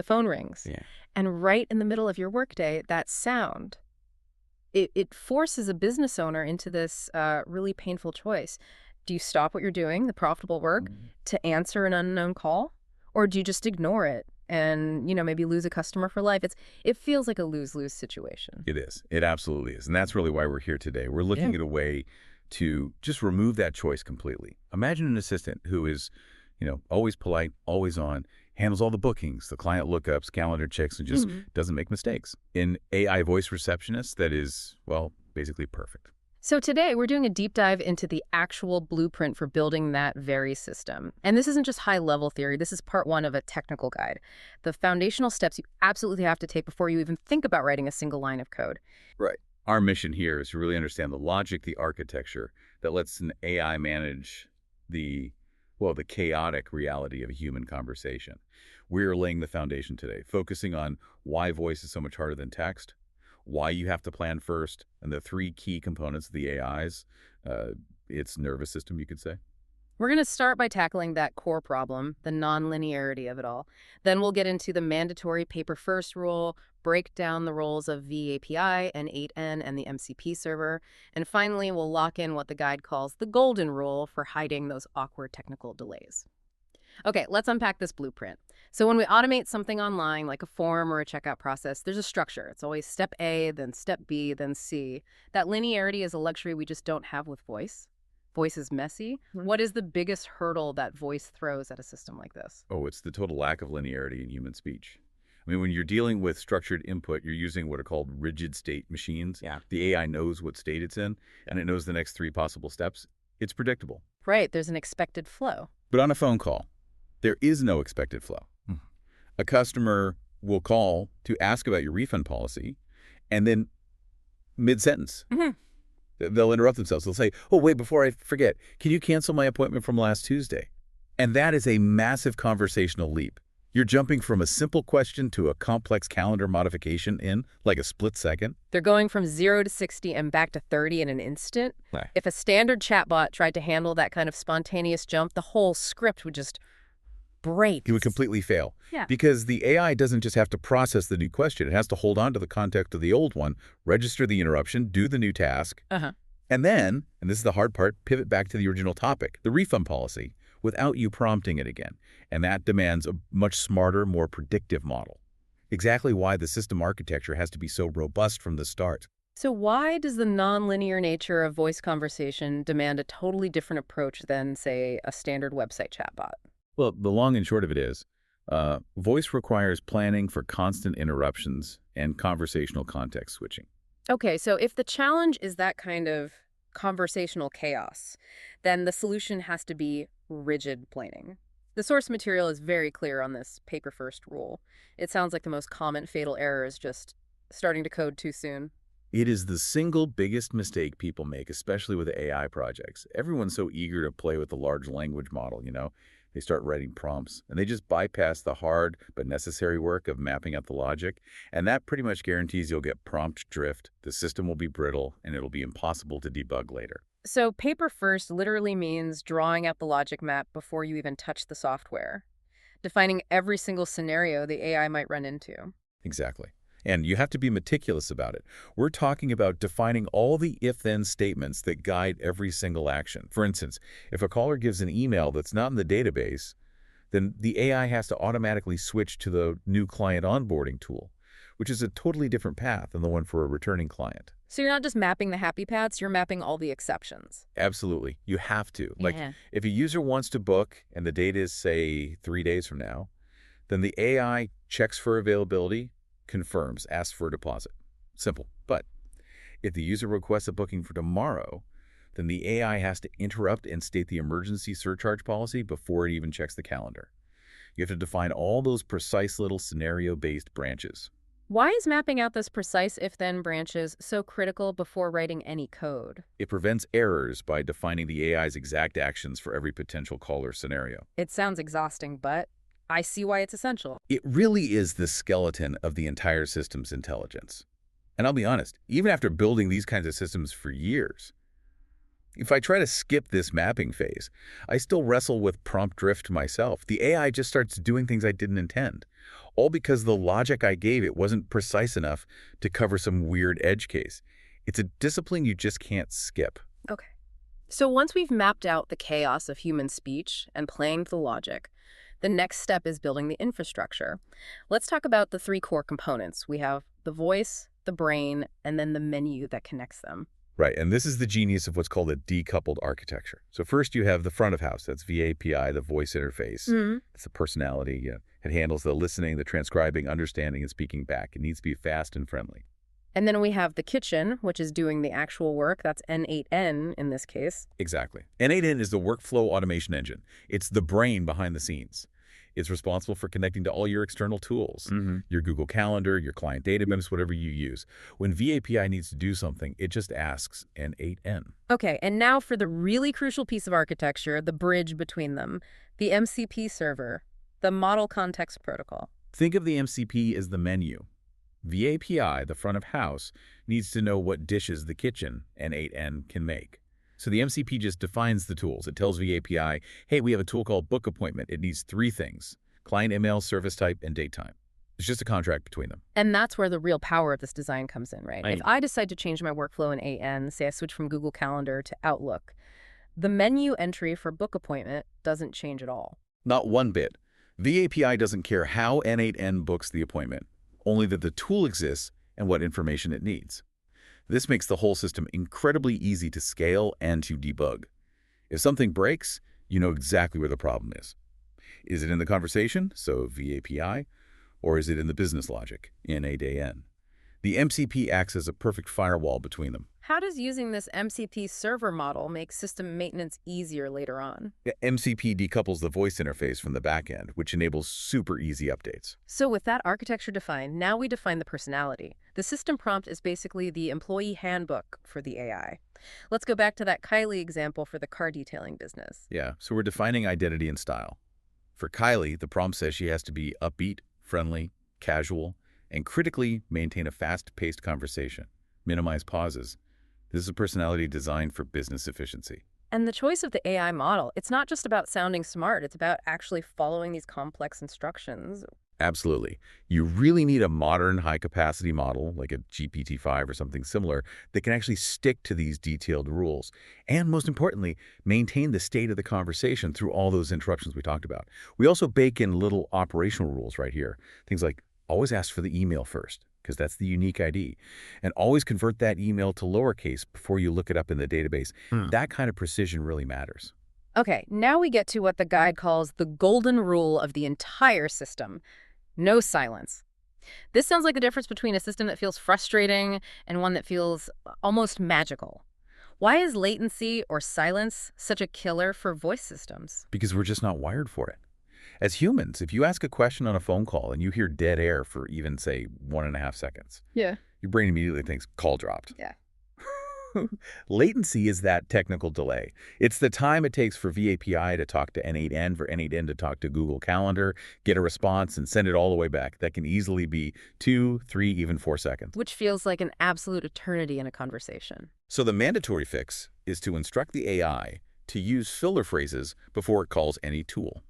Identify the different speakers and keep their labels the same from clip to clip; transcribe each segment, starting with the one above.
Speaker 1: the phone rings.
Speaker 2: Yeah.
Speaker 1: And right in the middle of your workday, that sound, it forces a business owner into this really painful choice. Do you stop what you're doing, the profitable work, to answer an unknown call? Or do you just ignore it and, maybe lose a customer for life? It feels like a lose-lose situation.
Speaker 2: It is. It absolutely is. And that's really why we're here today. We're looking at a way to just remove that choice completely. Imagine an assistant who is, always polite, always on, handles all the bookings, the client lookups, calendar checks, and just doesn't make mistakes. An AI voice receptionist that is, well, basically perfect.
Speaker 1: So today, we're doing a deep dive into the actual blueprint for building that very system. And this isn't just high-level theory. This is part one of a technical guide. The foundational steps you absolutely have to take before you even think about writing a single line of code.
Speaker 2: Right. Our mission here is to really understand the logic, the architecture that lets an AI manage the chaotic reality of a human conversation. We're laying the foundation today, focusing on why voice is so much harder than text, why you have to plan first, and the three key components of the AI's, its nervous system, you could say.
Speaker 1: We're going to start by tackling that core problem, the nonlinearity of it all. Then we'll get into the mandatory paper-first rule, break down the roles of VAPI, n8n, and the MCP server, and finally we'll lock in what the guide calls the golden rule for hiding those awkward technical delays. Okay, let's unpack this blueprint. So when we automate something online, like a form or a checkout process, there's a structure. It's always step A, then step B, then C. That linearity is a luxury we just don't have with voice. Voice is messy. What is the biggest hurdle that voice throws at a system like this?
Speaker 2: Oh, it's the total lack of linearity in human speech. I mean, when you're dealing with structured input, you're using what are called rigid state machines.
Speaker 3: Yeah.
Speaker 2: The AI knows what state it's in, and it knows the next three possible steps. It's predictable.
Speaker 1: Right, there's an expected flow.
Speaker 2: But on a phone call, there is no expected flow. A customer will call to ask about your refund policy, and then mid-sentence, they'll interrupt themselves. They'll say, oh, wait, before I forget, can you cancel my appointment from last Tuesday? And that is a massive conversational leap. You're jumping from a simple question to a complex calendar modification in like a split second.
Speaker 1: They're going from 0 to 60 and back to 30 in an instant.
Speaker 3: Right.
Speaker 1: If a standard chatbot tried to handle that kind of spontaneous jump, the whole script would just break.
Speaker 2: It would completely fail.
Speaker 1: Yeah.
Speaker 2: Because the AI doesn't just have to process the new question. It has to hold on to the context of the old one, register the interruption, do the new task, and then, and this is the hard part, pivot back to the original topic, the refund policy, without you prompting it again. And that demands a much smarter, more predictive model. Exactly why the system architecture has to be so robust from the start.
Speaker 1: So why does the nonlinear nature of voice conversation demand a totally different approach than, say, a standard website chatbot?
Speaker 2: Well, the long and short of it is, voice requires planning for constant interruptions and conversational context switching.
Speaker 1: Okay, so if the challenge is that kind of conversational chaos, then the solution has to be rigid planning. The source material is very clear on this paper-first rule. It sounds like the most common fatal error is just starting to code too soon.
Speaker 2: It is the single biggest mistake people make, especially with AI projects. Everyone's so eager to play with the large language model, They start writing prompts, and they just bypass the hard but necessary work of mapping out the logic, and that pretty much guarantees you'll get prompt drift, the system will be brittle, and it'll be impossible to debug later.
Speaker 1: So paper first literally means drawing out the logic map before you even touch the software, defining every single scenario the AI might run into.
Speaker 2: Exactly. And you have to be meticulous about it. We're talking about defining all the if-then statements that guide every single action. For instance, if a caller gives an email that's not in the database, then the AI has to automatically switch to the new client onboarding tool, which is a totally different path than the one for a returning client.
Speaker 1: So you're not just mapping the happy paths, you're mapping all the exceptions.
Speaker 2: Absolutely. You have to.
Speaker 1: Yeah.
Speaker 2: Like, if a user wants to book and the date is, say, 3 days from now, then the AI checks for availability, confirms, asks for a deposit. Simple. But if the user requests a booking for tomorrow, then the AI has to interrupt and state the emergency surcharge policy before it even checks the calendar. You have to define all those precise little scenario-based branches.
Speaker 1: Why is mapping out those precise if-then branches so critical before writing any code?
Speaker 2: It prevents errors by defining the AI's exact actions for every potential caller scenario.
Speaker 1: It sounds exhausting, but I see why it's essential.
Speaker 2: It really is the skeleton of the entire system's intelligence. And I'll be honest, even after building these kinds of systems for years, if I try to skip this mapping phase, I still wrestle with prompt drift myself. The AI just starts doing things I didn't intend. all because the logic I gave it wasn't precise enough to cover some weird edge case. It's a discipline you just can't skip.
Speaker 1: Okay. So once we've mapped out the chaos of human speech and playing the logic, the next step is building the infrastructure. Let's talk about the three core components. We have the voice, the brain, and then the menu that connects them.
Speaker 2: Right, and this is the genius of what's called a decoupled architecture. So first you have the front of house, that's VAPI, the voice interface. It's the personality. It handles the listening, the transcribing, understanding, and speaking back. It needs to be fast and friendly.
Speaker 1: And then we have the kitchen, which is doing the actual work. That's n8n in this case.
Speaker 2: Exactly. n8n is the workflow automation engine. It's the brain behind the scenes. It's responsible for connecting to all your external tools, your Google Calendar, your client database, whatever you use. When VAPI needs to do something, it just asks n8n.
Speaker 1: Okay, and now for the really crucial piece of architecture, the bridge between them, the MCP server, the Model Context Protocol.
Speaker 2: Think of the MCP as the menu. VAPI, the front of house, needs to know what dishes the kitchen n8n can make. So the MCP just defines the tools. It tells VAPI, hey, we have a tool called Book Appointment. It needs three things: client email, service type, and date time. It's just a contract between them.
Speaker 1: And that's where the real power of this design comes in, right? If I decide to change my workflow in AN, say I switch from Google Calendar to Outlook, the menu entry for Book Appointment doesn't change at all.
Speaker 2: Not one bit. VAPI doesn't care how n8n books the appointment, only that the tool exists and what information it needs. This makes the whole system incredibly easy to scale and to debug. If something breaks, you know exactly where the problem is. Is it in the conversation, so VAPI, or is it in the business logic, n8n? The MCP acts as a perfect firewall between them.
Speaker 1: How does using this MCP server model make system maintenance easier later on?
Speaker 2: MCP decouples the voice interface from the backend, which enables super easy updates.
Speaker 1: So with that architecture defined, now we define the personality. The system prompt is basically the employee handbook for the AI. Let's go back to that Kylie example for the car detailing business.
Speaker 2: Yeah, so we're defining identity and style. For Kylie, the prompt says she has to be upbeat, friendly, casual, and critically maintain a fast-paced conversation, minimize pauses. This is a personality designed for business efficiency.
Speaker 1: And the choice of the AI model, it's not just about sounding smart, it's about actually following these complex instructions.
Speaker 2: Absolutely. You really need a modern high-capacity model, like a GPT-5 or something similar, that can actually stick to these detailed rules. And most importantly, maintain the state of the conversation through all those interruptions we talked about. We also bake in little operational rules right here. Things like always ask for the email first, because that's the unique ID. And always convert that email to lowercase before you look it up in the database. That kind of precision really matters.
Speaker 1: Okay, now we get to what the guide calls the golden rule of the entire system. No silence. This sounds like the difference between a system that feels frustrating and one that feels almost magical. Why is latency or silence such a killer for voice systems?
Speaker 2: Because we're just not wired for it. As humans, if you ask a question on a phone call and you hear dead air for even, say, 1.5 seconds,
Speaker 1: Yeah.
Speaker 2: your brain immediately thinks, call dropped.
Speaker 1: Yeah.
Speaker 2: Latency is that technical delay. It's the time it takes for VAPI to talk to n8n, for n8n to talk to Google Calendar, get a response, and send it all the way back. That can easily be 2, 3, even 4 seconds.
Speaker 1: Which feels like an absolute eternity in a conversation.
Speaker 2: So the mandatory fix is to instruct the AI to use filler phrases before it calls any tool.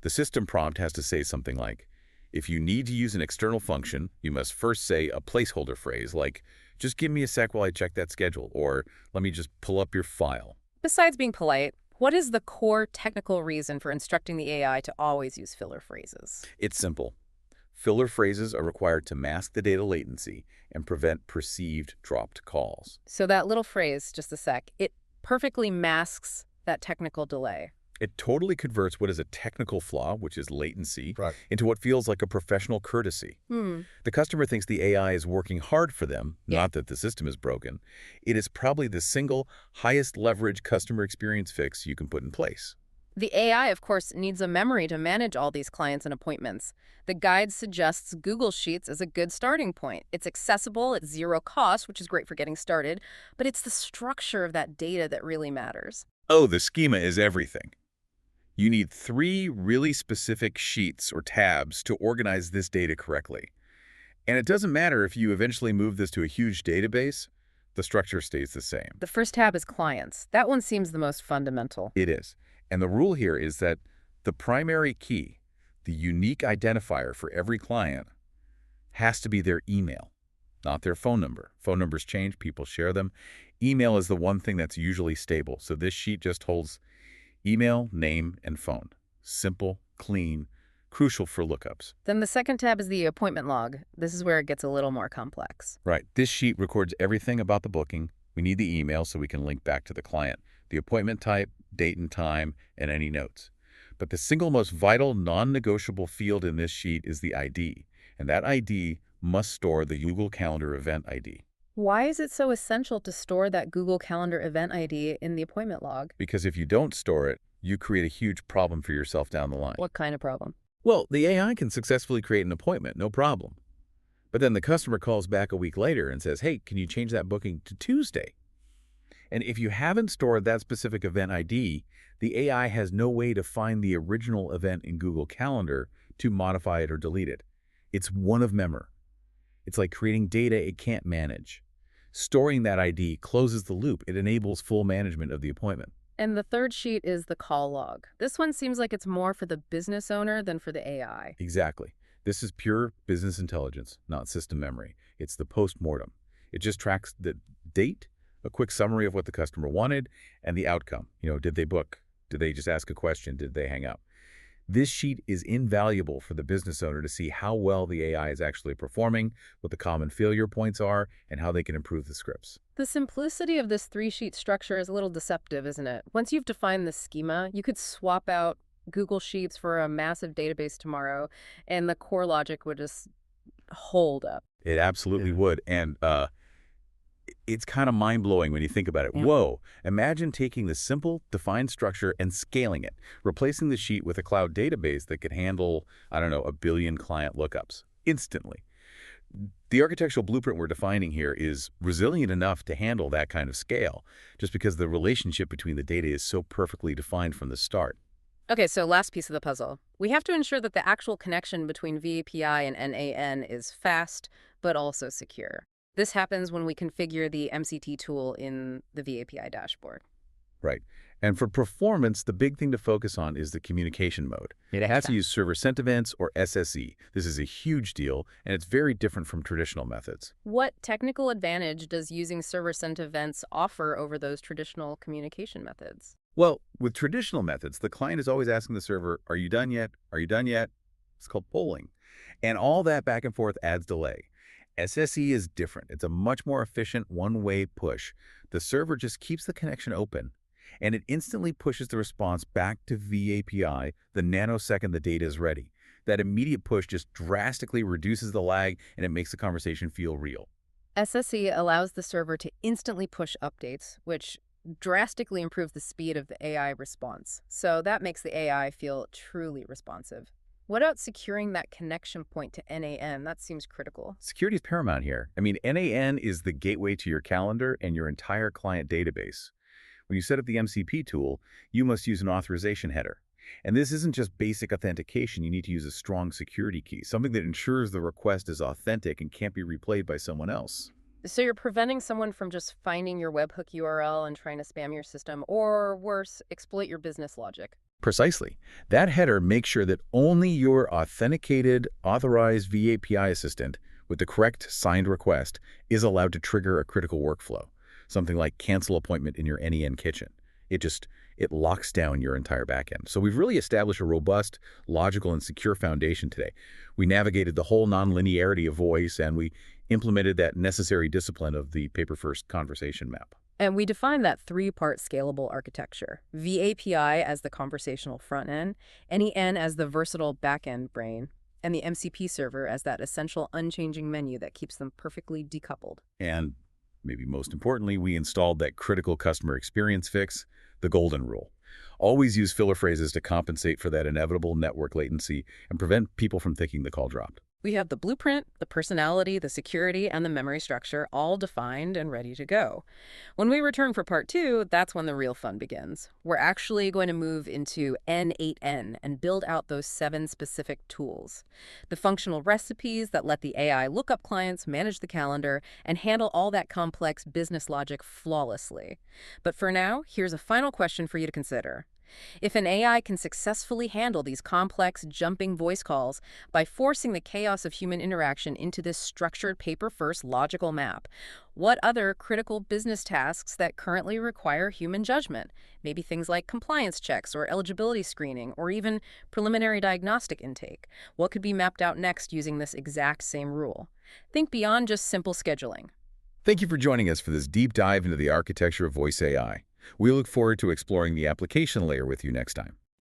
Speaker 2: The system prompt has to say something like, if you need to use an external function, you must first say a placeholder phrase like, just give me a sec while I check that schedule, or let me just pull up your file.
Speaker 1: Besides being polite, what is the core technical reason for instructing the AI to always use filler phrases?
Speaker 2: It's simple. Filler phrases are required to mask the data latency and prevent perceived dropped calls.
Speaker 1: So that little phrase, just a sec, it perfectly masks that technical delay.
Speaker 2: It totally converts what is a technical flaw, which is latency, into what feels like a professional courtesy. The customer thinks the AI is working hard for them, not that the system is broken. It is probably the single highest leverage customer experience fix you can put in place.
Speaker 1: The AI, of course, needs a memory to manage all these clients and appointments. The guide suggests Google Sheets as a good starting point. It's accessible at zero cost, which is great for getting started, but it's the structure of that data that really matters.
Speaker 2: Oh, the schema is everything. You need 3 really specific sheets or tabs to organize this data correctly. And it doesn't matter if you eventually move this to a huge database, the structure stays the same.
Speaker 1: The first tab is clients. That one seems the most fundamental.
Speaker 2: It is. And the rule here is that the primary key, The unique identifier for every client has to be their email, not their phone number. Phone numbers change, people share them. Email is the one thing that's usually stable. So this sheet just holds email, name, and phone. Simple, clean, crucial for lookups.
Speaker 1: Then the second tab is the appointment log. This is where it gets a little more complex.
Speaker 2: Right. This sheet records everything about the booking. We need the email so we can link back to the client, the appointment type, date and time, and any notes. But the single most vital, non-negotiable field in this sheet is the ID, and that ID must store the Google Calendar event ID.
Speaker 1: Why is it so essential to store that Google Calendar event ID in the appointment log?
Speaker 2: Because if you don't store it, you create a huge problem for yourself down the line.
Speaker 1: What kind of problem?
Speaker 2: Well, the AI can successfully create an appointment, no problem. But then the customer calls back a week later and says, hey, can you change that booking to Tuesday? And if you haven't stored that specific event ID, the AI has no way to find the original event in Google Calendar to modify it or delete it. It's one of memory. It's like creating data it can't manage. Storing that ID closes the loop. It enables full management of the appointment.
Speaker 1: And the third sheet is the call log. This one seems like it's more for the business owner than for the AI.
Speaker 2: Exactly. This is pure business intelligence, not system memory. It's the post-mortem. It just tracks the date, a quick summary of what the customer wanted, and the outcome. Did they book? Did they just ask a question? Did they hang up? This sheet is invaluable for the business owner to see how well the AI is actually performing, what the common failure points are, and how they can improve the scripts.
Speaker 1: The simplicity of this three-sheet structure is a little deceptive, isn't it? Once you've defined the schema, you could swap out Google Sheets for a massive database tomorrow, and the core logic would just hold up.
Speaker 2: It absolutely would. And it's kind of mind-blowing when you think about it.
Speaker 1: Yeah.
Speaker 2: Whoa, imagine taking the simple, defined structure and scaling it, replacing the sheet with a cloud database that could handle, I don't know, 1 billion client lookups instantly. The architectural blueprint we're defining here is resilient enough to handle that kind of scale, just because the relationship between the data is so perfectly defined from the start.
Speaker 1: Okay, so last piece of the puzzle. We have to ensure that the actual connection between VAPI and n8n is fast, but also secure. This happens when we configure the MCT tool in the VAPI dashboard.
Speaker 2: Right. And for performance, the big thing to focus on is the communication mode. It has to use server-sent events or SSE. This is a huge deal, and it's very different from traditional methods.
Speaker 1: What technical advantage does using server-sent events offer over those traditional communication methods?
Speaker 2: Well, with traditional methods, the client is always asking the server, are you done yet? Are you done yet? It's called polling. And all that back and forth adds delay. SSE is different. It's a much more efficient one-way push. The server just keeps the connection open, and it instantly pushes the response back to VAPI the nanosecond the data is ready. That immediate push just drastically reduces the lag, and it makes the conversation feel real.
Speaker 1: SSE allows the server to instantly push updates, which drastically improves the speed of the AI response. So that makes the AI feel truly responsive. What about securing that connection point to n8n? That seems critical.
Speaker 2: Security is paramount here. I mean, n8n is the gateway to your calendar and your entire client database. When you set up the MCP tool, you must use an authorization header. And this isn't just basic authentication. You need to use a strong security key, something that ensures the request is authentic and can't be replayed by someone else.
Speaker 1: So you're preventing someone from just finding your webhook URL and trying to spam your system, or worse, exploit your business logic.
Speaker 2: Precisely. That header makes sure that only your authenticated, authorized VAPI assistant with the correct signed request is allowed to trigger a critical workflow, something like cancel appointment in your n8n kitchen. It locks down your entire backend. So we've really established a robust, logical, and secure foundation today. We navigated the whole nonlinearity of voice, and we implemented that necessary discipline of the paper-first conversation map.
Speaker 1: And we define that three-part scalable architecture: VAPI as the conversational front end, n8n as the versatile back-end brain, and the MCP server as that essential unchanging menu that keeps them perfectly decoupled.
Speaker 2: And maybe most importantly, we installed that critical customer experience fix, the golden rule. Always use filler phrases to compensate for that inevitable network latency and prevent people from thinking the call dropped.
Speaker 1: We have the blueprint, the personality, the security, and the memory structure all defined and ready to go. When we return for part 2, that's when the real fun begins. We're actually going to move into n8n and build out those 7 specific tools. The functional recipes that let the AI look up clients, manage the calendar, and handle all that complex business logic flawlessly. But for now, here's a final question for you to consider. If an AI can successfully handle these complex, jumping voice calls by forcing the chaos of human interaction into this structured paper-first logical map, what other critical business tasks that currently require human judgment? Maybe things like compliance checks or eligibility screening or even preliminary diagnostic intake. What could be mapped out next using this exact same rule? Think beyond just simple scheduling.
Speaker 2: Thank you for joining us for this deep dive into the architecture of voice AI. We look forward to exploring the application layer with you next time.